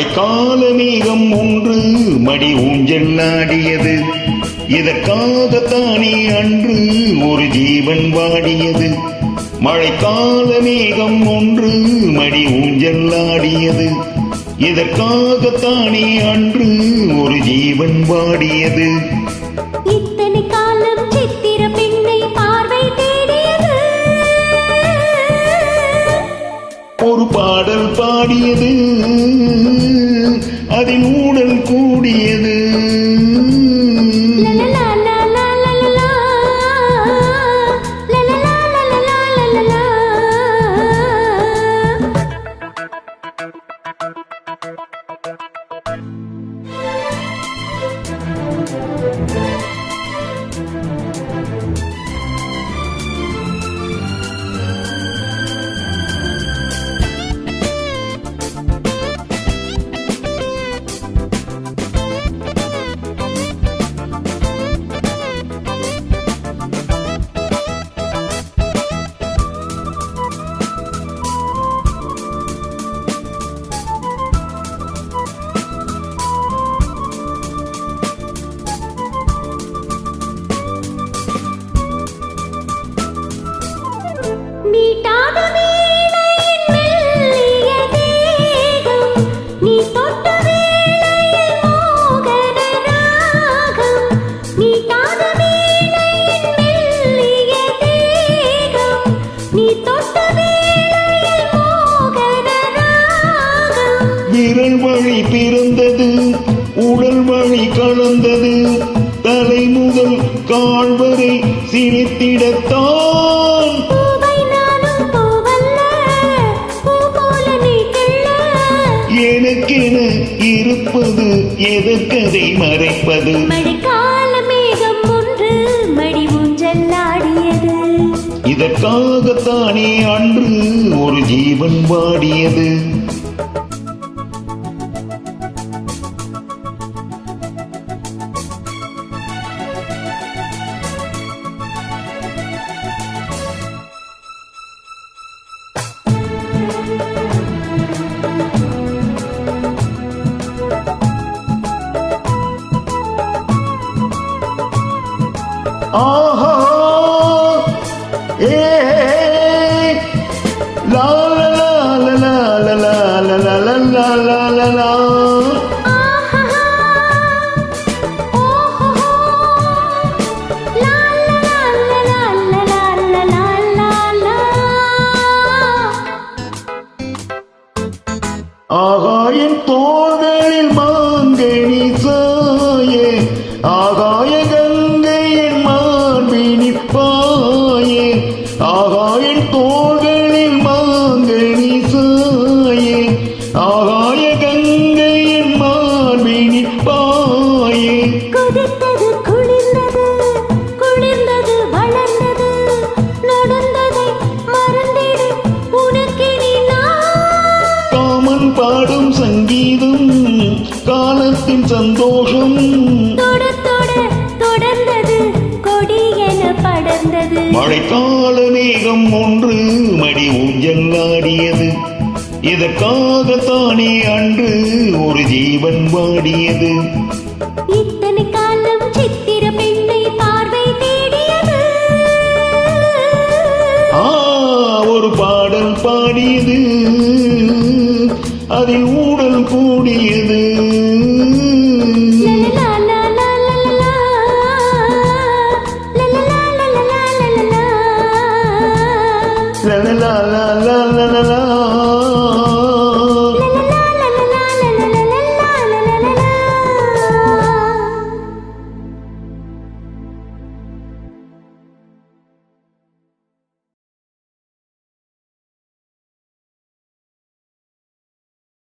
மழைக்கால மேகம் ஒன்று மடி ஊஞ்சல் ஆடியது. இதற்காகத்தானே அன்று ஒரு ஜீவன் வாடியது. மழைக்கால மேகம் ஒன்று மடி ஊஞ்சல் ஆடியது. இதற்காகத்தானே அன்று ஒரு ஜீவன் வாடியது. இத்தனை காலம் சித்திர பெண்ணை பார்வை தேடியது. ஒரு பாடல் பாடியது, அதில் ஊடல் கூடியது. விரல் வழி பிறந்தது, உடல் வழி கலந்தது. தலை முதல் கால் வரை சிரித்திடத்தான். எனக்கென இருப்பது எதற்கதை மறைப்பது? மழைக்கால மேகம் ஒன்று மடி ஊஞ்சல் ஆடியது. இதற்காகத்தானே அன்று ஒரு ஜீவன் வாடியது. ஆஹா ஏ லா லா லா லா லா லா லா லா லா லா லா. ஆகாயின் தோள்களில் மாங்கனி சாயே, ஆகாய கங்கையின் மார்பினி பாயே. ஆகாயின் தோள்களில் மாங்கனி சாயே, ஆகாய கங்கையின் மார்பினி பாயே. கொதித்தது குளிர்ந்தது, குளிர்ந்தது வளர்ந்தது. நடந்ததை மறந்திடு உனக்கினி நான். காமன் பாடும் சங்கீதம் காலத்தின் சந்தோஷம். தொடர்ந்தது கொடியென படர்ந்தது. மழைக்கால மேகம் ஒன்று மடி ஊஞ்சல் ஆடியது. இதற்காகத்தானே அன்று ஒரு ஜீவன் வாடியது. இத்தனை காலம் சித்திர பெண்ணை பார்வை தேடியது. ஒரு பாடல் பாடியது, அதில் ஊடல் கூடியது.